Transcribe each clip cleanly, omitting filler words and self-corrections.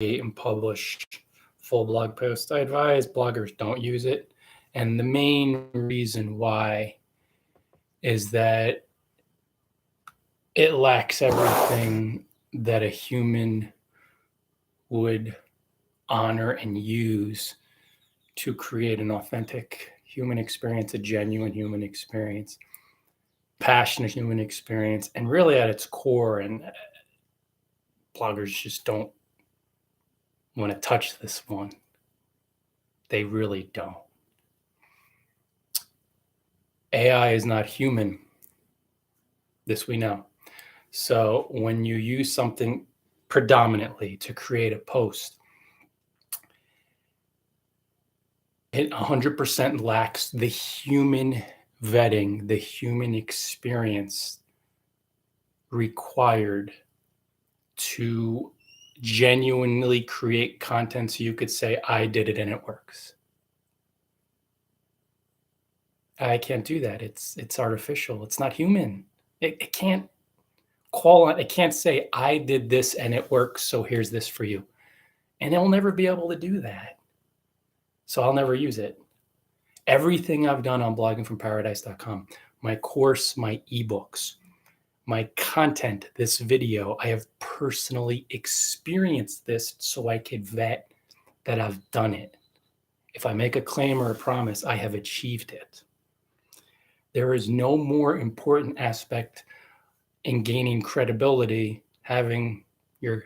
and publish full blog posts. I advise bloggers don't use it. And the main reason why is that it lacks everything that a human would honor and use to create an authentic human experience, a genuine human experience, passionate human experience, and really at its core. And bloggers just don't want to touch this one. They really don't. AI is not human. This we know. So when you use something predominantly to create a post, it 100% lacks the human vetting, the human experience required to genuinely create content so you could say, I did it and it works. I can't do that. It's artificial. It's not human. It can't it can't say, I did this and it works, so here's this for you. And it'll never be able to do that. So I'll never use it. Everything I've done on bloggingfromparadise.com, my course, my ebooks, my content, this video, I have personally experienced this so I could vet that I've done it. If I make a claim or a promise, I have achieved it. There is no more important aspect in gaining credibility, having your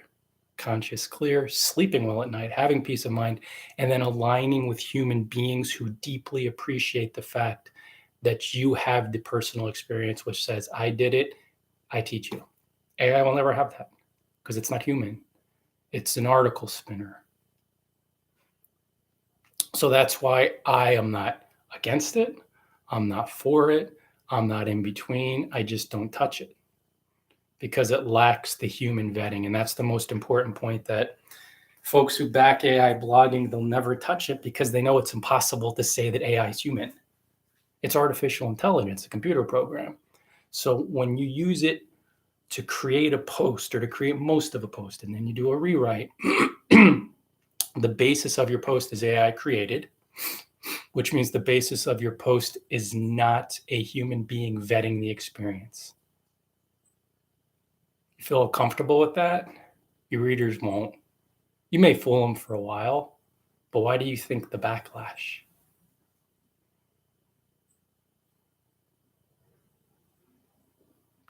conscience clear, sleeping well at night, having peace of mind, and then aligning with human beings who deeply appreciate the fact that you have the personal experience which says, I did it, I teach you. AI will never have that because it's not human. It's an article spinner. So that's why I am not against it. I'm not for it. I'm not in between. I just don't touch it because it lacks the human vetting. And that's the most important point, that folks who back AI blogging, they'll never touch it because they know it's impossible to say that AI is human. It's artificial intelligence, a computer program. So when you use it to create a post or to create most of a post, and then you do a rewrite, the basis of your post is AI created, which means the basis of your post is not a human being vetting the experience. You feel comfortable with that? Your readers won't. You may fool them for a while, but why do you think the backlash?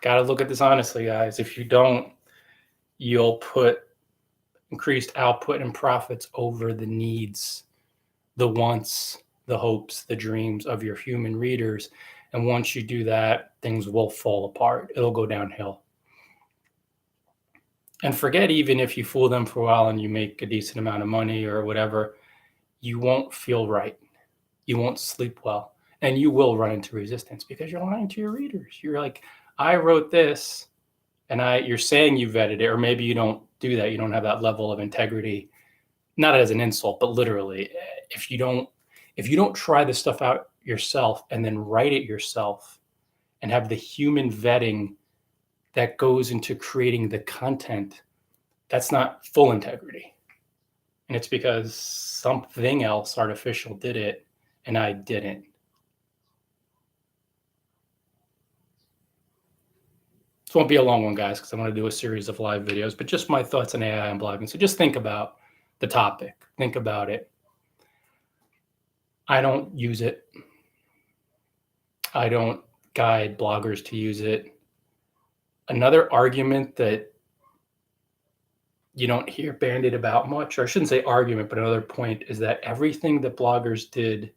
Got to look at this honestly, guys. If you don't, you'll put increased output and profits over the needs, the wants, the hopes, the dreams of your human readers. And once you do that, things will fall apart. It'll go downhill. And forget even if you fool them for a while and you make a decent amount of money or whatever, you won't feel right. You won't sleep well. And you will run into resistance because you're lying to your readers. You're like, I wrote this, and you're saying you vetted it, or maybe you don't do that. You don't have that level of integrity, not as an insult, but literally, if you don't try this stuff out yourself and then write it yourself and have the human vetting that goes into creating the content, that's not full integrity. And it's because something else artificial did it and I didn't. This won't be a long one, guys, because I want to do a series of live videos, but just my thoughts on AI and blogging. So just think about the topic. Think about it. I don't use it. I don't guide bloggers to use it. Another argument that you don't hear bandied about much, or I shouldn't say argument, but another point is that everything that bloggers did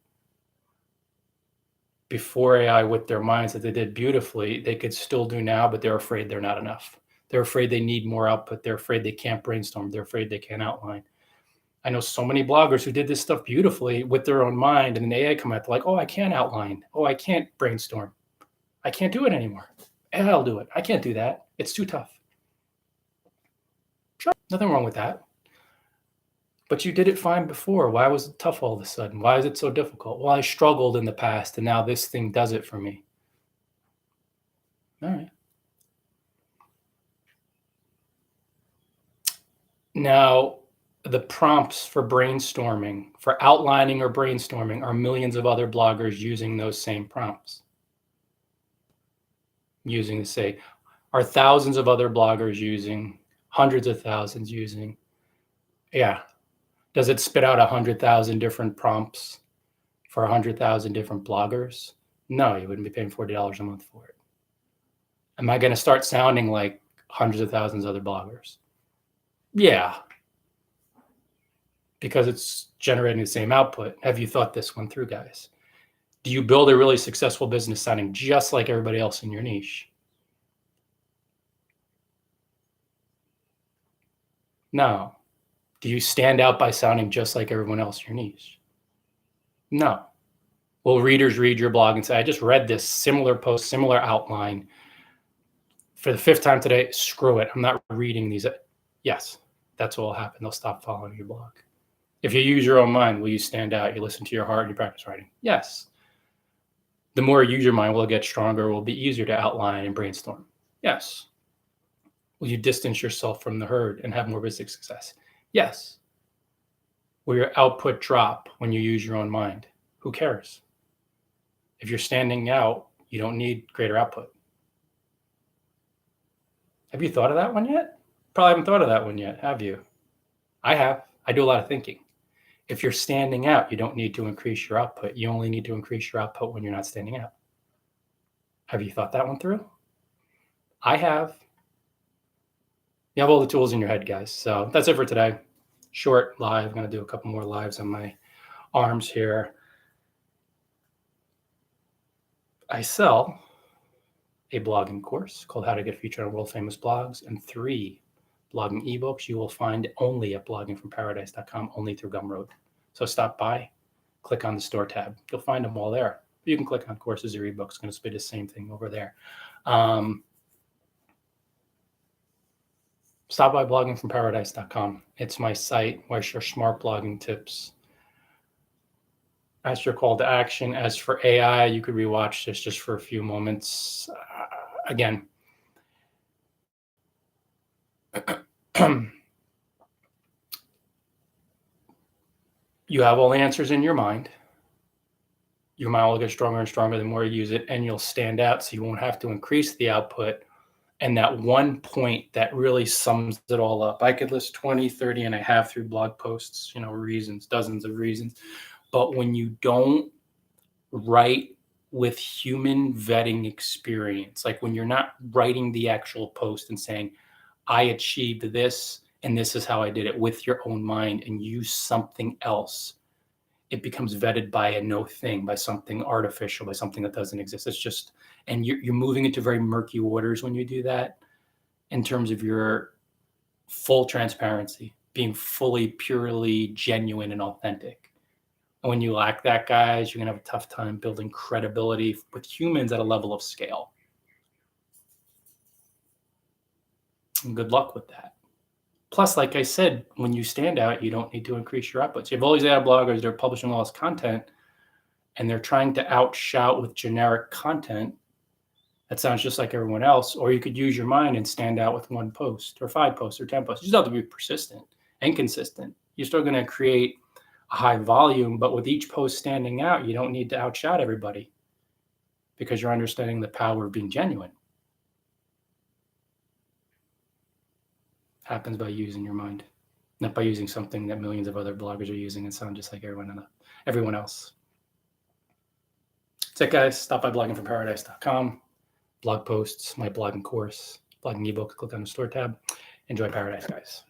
before AI with their minds that they did beautifully, they could still do now, but they're afraid they're not enough. They're afraid they need more output. They're afraid they can't brainstorm. They're afraid they can't outline. I know so many bloggers who did this stuff beautifully with their own mind, and then AI come out, they're like, oh, I can't outline. Oh, I can't brainstorm. I can't do it anymore. AI will do it. I can't do that. It's too tough. Sure, nothing wrong with that. But you did it fine before. Why was it tough all of a sudden? Why is it so difficult? Well, I struggled in the past, and now this thing does it for me. All right. Now, The prompts for brainstorming, for outlining or brainstorming, are millions of other bloggers using those same prompts. Using to say, are thousands of other bloggers using, hundreds of thousands using? Yeah. Does it spit out 100,000 different prompts for 100,000 different bloggers? No, you wouldn't be paying $40 a month for it. Am I going to start sounding like hundreds of thousands of other bloggers? Yeah, because it's generating the same output. Have you thought this one through, guys? Do you build a really successful business sounding just like everybody else in your niche? No. Do you stand out by sounding just like everyone else in your niche? No. Will readers read your blog and say, I just read this similar post, similar outline for the 5th time today? Screw it. I'm not reading these. Yes, that's what will happen. They'll stop following your blog. If you use your own mind, will you stand out? You listen to your heart and you practice writing? Yes. The more you use your mind, will it get stronger? Will it be easier to outline and brainstorm? Yes. Will you distance yourself from the herd and have more business success? Yes. Will your output drop when you use your own mind? Who cares? If you're standing out, you don't need greater output. Have you thought of that one yet? Probably haven't thought of that one yet, have you? I have. I do a lot of thinking. If you're standing out, you don't need to increase your output. You only need to increase your output when you're not standing out. Have you thought that one through? I have. You have all the tools in your head, guys. So that's it for today. Short live. I'm going to do a couple more lives on my arms here. I sell a blogging course called How to Get Featured on World Famous Blogs and 3 blogging ebooks you will find only at bloggingfromparadise.com, only through Gumroad. So stop by, click on the store tab. You'll find them all there. You can click on courses or ebooks. It's going to be the same thing over there. Stop by bloggingfromparadise.com. It's my site where I share smart blogging tips. That's your call to action. As for AI, you could rewatch this just for a few moments. Again, you have all the answers in your mind. Your mind will get stronger and stronger the more you use it, and you'll stand out, so you won't have to increase the output. And that one point that really sums it all up. I could list 20, 30, and I have through blog posts, reasons, dozens of reasons. But when you don't write with human vetting experience, like when you're not writing the actual post and saying, I achieved this and this is how I did it with your own mind, and use something else, it becomes vetted by a no thing, by something artificial, by something that doesn't exist. It's just, and you're moving into very murky waters when you do that in terms of your full transparency, being fully, purely genuine and authentic. And when you lack that, guys, you're going to have a tough time building credibility with humans at a level of scale. And good luck with that. Plus, like I said, when you stand out, you don't need to increase your outputs. You have all these ad bloggers, they're publishing all this content, and they're trying to outshout with generic content that sounds just like everyone else. Or you could use your mind and stand out with 1 post or 5 posts or 10 posts. You just have to be persistent and consistent. You're still going to create a high volume, but with each post standing out, you don't need to outshout everybody because you're understanding the power of being genuine. Happens by using your mind, not by using something that millions of other bloggers are using and sound just like everyone else. That's it, guys. Stop by bloggingfromparadise.com. Blog posts, my blogging course, blogging ebook, click on the store tab. Enjoy Paradise, guys.